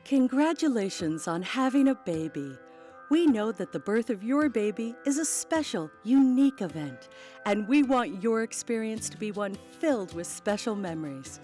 Congratulations on having a baby. We know that the birth of your baby is a special, unique event, and we want your experience to be one filled with special memories.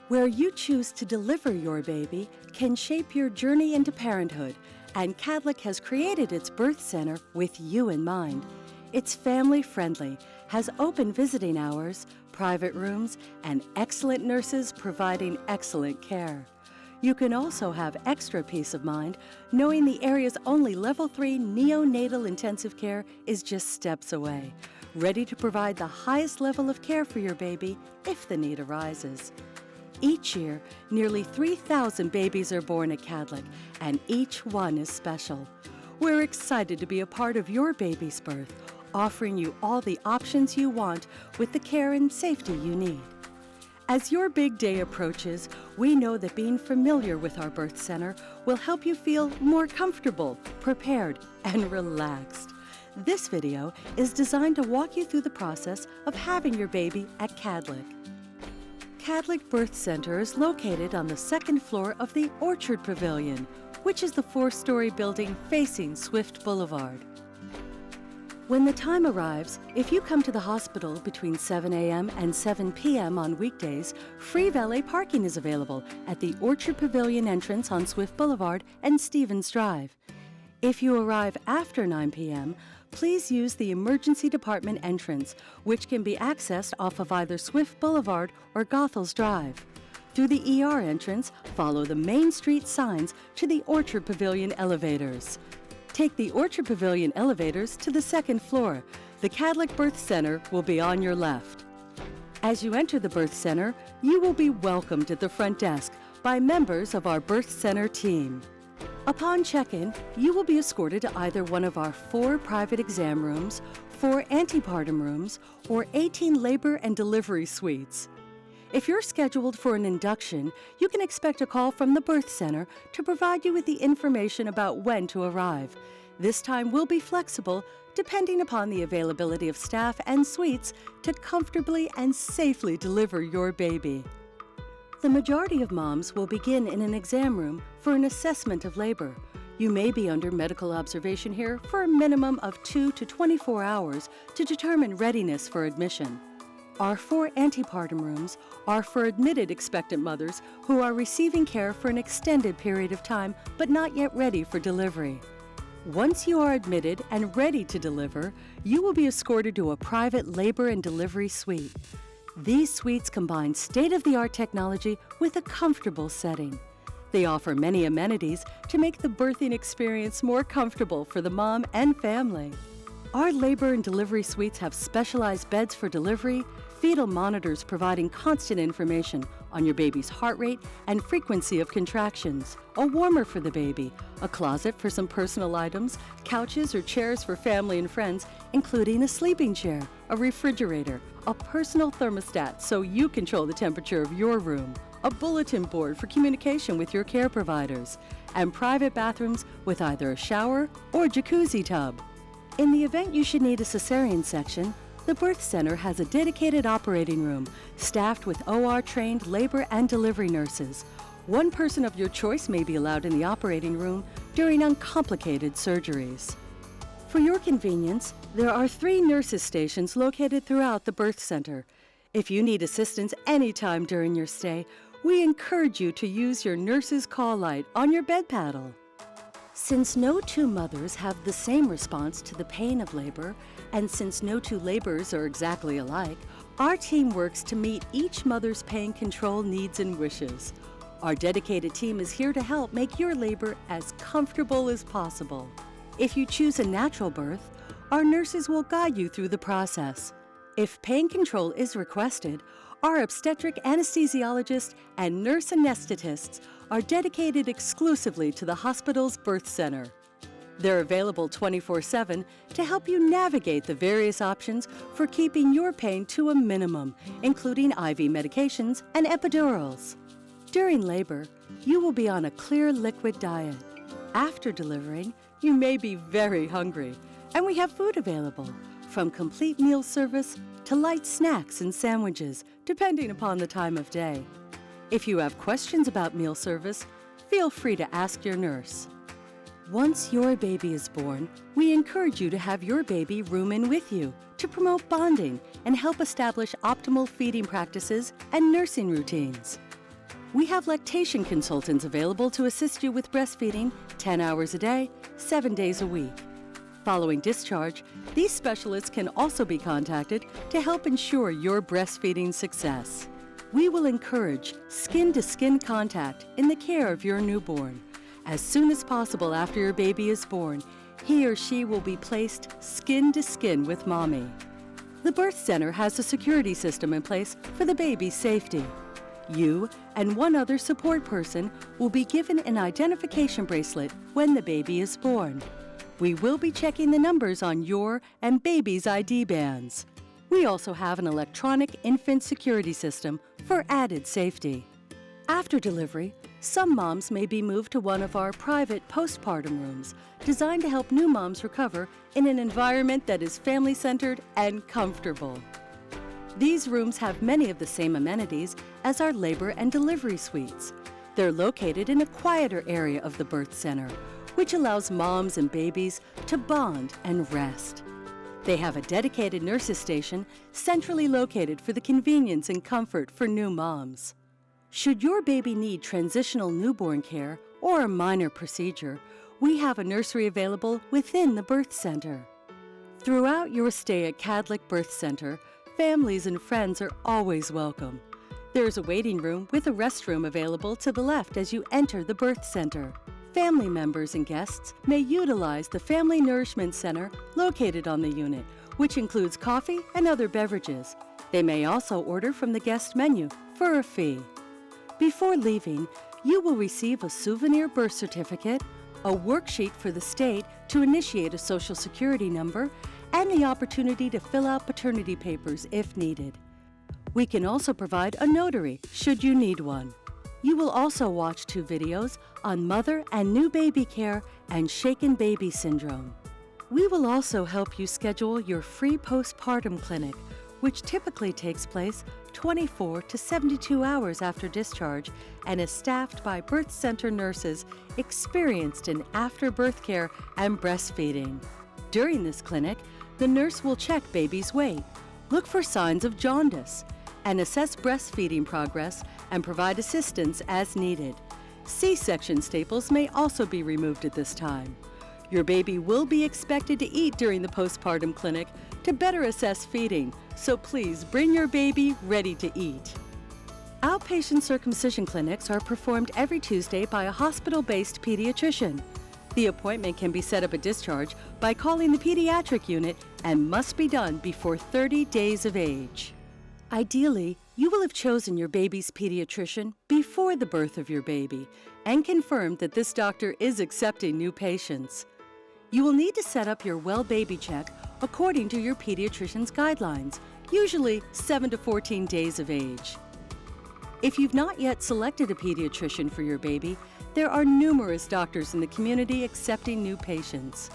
Where you choose to deliver your baby can shape your journey into parenthood, and Kadlec has created its birth center with you in mind. It's family-friendly, has open visiting hours, private rooms, and excellent nurses providing excellent care. You can also have extra peace of mind knowing the area's only Level 3 neonatal intensive care is just steps away, ready to provide the highest level of care for your baby if the need arises. Each year, nearly 3,000 babies are born at Kadlec, and each one is special. We're excited to be a part of your baby's birth, offering you all the options you want with the care and safety you need. As your big day approaches, we know that being familiar with our birth center will help you feel more comfortable, prepared, and relaxed. This video is designed to walk you through the process of having your baby at Kadlec. Kadlec Birth Center is located on the second floor of the Orchard Pavilion, which is the 4-story building facing Swift Boulevard. When the time arrives, if you come to the hospital between 7 a.m. and 7 p.m. on weekdays, free valet parking is available at the Orchard Pavilion entrance on Swift Boulevard and Stevens Drive. If you arrive after 9 p.m., please use the emergency department entrance, which can be accessed off of either Swift Boulevard or Goethals Drive. Through the ER entrance, follow the Main Street signs to the Orchard Pavilion elevators. Take the Orchard Pavilion elevators to the second floor. The Kadlec Birth Center will be on your left. As you enter the birth center, you will be welcomed at the front desk by members of our birth center team. Upon check-in, you will be escorted to either one of our 4 private exam rooms, 4 antepartum rooms, or 18 labor and delivery suites. If you're scheduled for an induction, you can expect a call from the birth center to provide you with the information about when to arrive. This time will be flexible, depending upon the availability of staff and suites to comfortably and safely deliver your baby. The majority of moms will begin in an exam room for an assessment of labor. You may be under medical observation here for a minimum of 2 to 24 hours to determine readiness for admission. Our 4 antepartum rooms are for admitted expectant mothers who are receiving care for an extended period of time but not yet ready for delivery. Once you are admitted and ready to deliver, you will be escorted to a private labor and delivery suite. These suites combine state-of-the-art technology with a comfortable setting. They offer many amenities to make the birthing experience more comfortable for the mom and family. Our labor and delivery suites have specialized beds for delivery, fetal monitors providing constant information on your baby's heart rate and frequency of contractions, a warmer for the baby, a closet for some personal items, couches or chairs for family and friends, including a sleeping chair, a refrigerator, a personal thermostat so you control the temperature of your room, a bulletin board for communication with your care providers, and private bathrooms with either a shower or jacuzzi tub. In the event you should need a cesarean section, the birth center has a dedicated operating room staffed with OR-trained labor and delivery nurses. One person of your choice may be allowed in the operating room during uncomplicated surgeries. For your convenience, there are 3 nurses' stations located throughout the birth center. If you need assistance anytime during your stay, we encourage you to use your nurse's call light on your bed paddle. Since no 2 mothers have the same response to the pain of labor, and since no 2 labors are exactly alike, our team works to meet each mother's pain control needs and wishes. Our dedicated team is here to help make your labor as comfortable as possible. If you choose a natural birth, our nurses will guide you through the process. If pain control is requested, our obstetric anesthesiologist and nurse anesthetists are dedicated exclusively to the hospital's birth center. They're available 24/7 to help you navigate the various options for keeping your pain to a minimum, including IV medications and epidurals. During labor, you will be on a clear liquid diet. After delivering, you may be very hungry, and we have food available, from complete meal service to light snacks and sandwiches, depending upon the time of day. If you have questions about meal service, feel free to ask your nurse. Once your baby is born, we encourage you to have your baby room in with you to promote bonding and help establish optimal feeding practices and nursing routines. We have lactation consultants available to assist you with breastfeeding 10 hours a day, 7 days a week. Following discharge, these specialists can also be contacted to help ensure your breastfeeding success. We will encourage skin-to-skin contact in the care of your newborn. As soon as possible after your baby is born, he or she will be placed skin-to-skin with mommy. The birth center has a security system in place for the baby's safety. You and one other support person will be given an identification bracelet when the baby is born. We will be checking the numbers on your and baby's ID bands. We also have an electronic infant security system for added safety. After delivery, some moms may be moved to one of our private postpartum rooms designed to help new moms recover in an environment that is family-centered and comfortable. These rooms have many of the same amenities as our labor and delivery suites. They're located in a quieter area of the birth center, which allows moms and babies to bond and rest. They have a dedicated nurses station centrally located for the convenience and comfort for new moms. Should your baby need transitional newborn care or a minor procedure, we have a nursery available within the birth center. Throughout your stay at Kadlec Birth Center, families and friends are always welcome. There is a waiting room with a restroom available to the left as you enter the birth center. Family members and guests may utilize the Family Nourishment Center located on the unit, which includes coffee and other beverages. They may also order from the guest menu for a fee. Before leaving, you will receive a souvenir birth certificate, a worksheet for the state to initiate a Social Security number, and the opportunity to fill out paternity papers if needed. We can also provide a notary should you need one. You will also watch 2 videos on mother and new baby care and shaken baby syndrome. We will also help you schedule your free postpartum clinic, which typically takes place 24 to 72 hours after discharge and is staffed by birth center nurses experienced in after-birth care and breastfeeding. During this clinic, the nurse will check baby's weight, look for signs of jaundice, and assess breastfeeding progress and provide assistance as needed. C-section staples may also be removed at this time. Your baby will be expected to eat during the postpartum clinic to better assess feeding, so please bring your baby ready to eat. Outpatient circumcision clinics are performed every Tuesday by a hospital-based pediatrician. The appointment can be set up at discharge by calling the pediatric unit and must be done before 30 days of age. Ideally, you will have chosen your baby's pediatrician before the birth of your baby and confirmed that this doctor is accepting new patients. You will need to set up your well baby check according to your pediatrician's guidelines, usually 7 to 14 days of age. If you've not yet selected a pediatrician for your baby, there are numerous doctors in the community accepting new patients.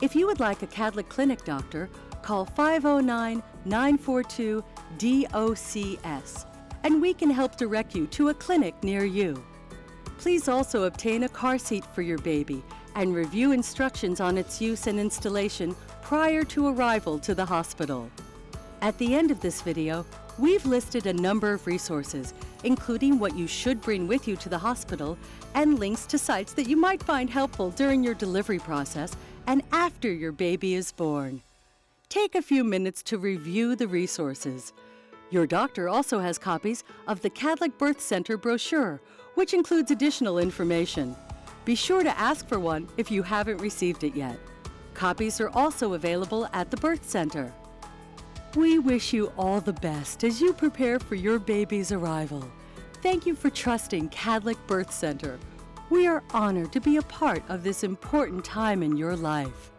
If you would like a Kadlec Clinic doctor, call 509-942-DOCS, and we can help direct you to a clinic near you. Please also obtain a car seat for your baby and review instructions on its use and installation prior to arrival to the hospital. At the end of this video, we've listed a number of resources, including what you should bring with you to the hospital and links to sites that you might find helpful during your delivery process and after your baby is born. Take a few minutes to review the resources. Your doctor also has copies of the Kadlec Birth Center brochure, which includes additional information. Be sure to ask for one if you haven't received it yet. Copies are also available at the birth center. We wish you all the best as you prepare for your baby's arrival. Thank you for trusting Kadlec Birth Center. We are honored to be a part of this important time in your life.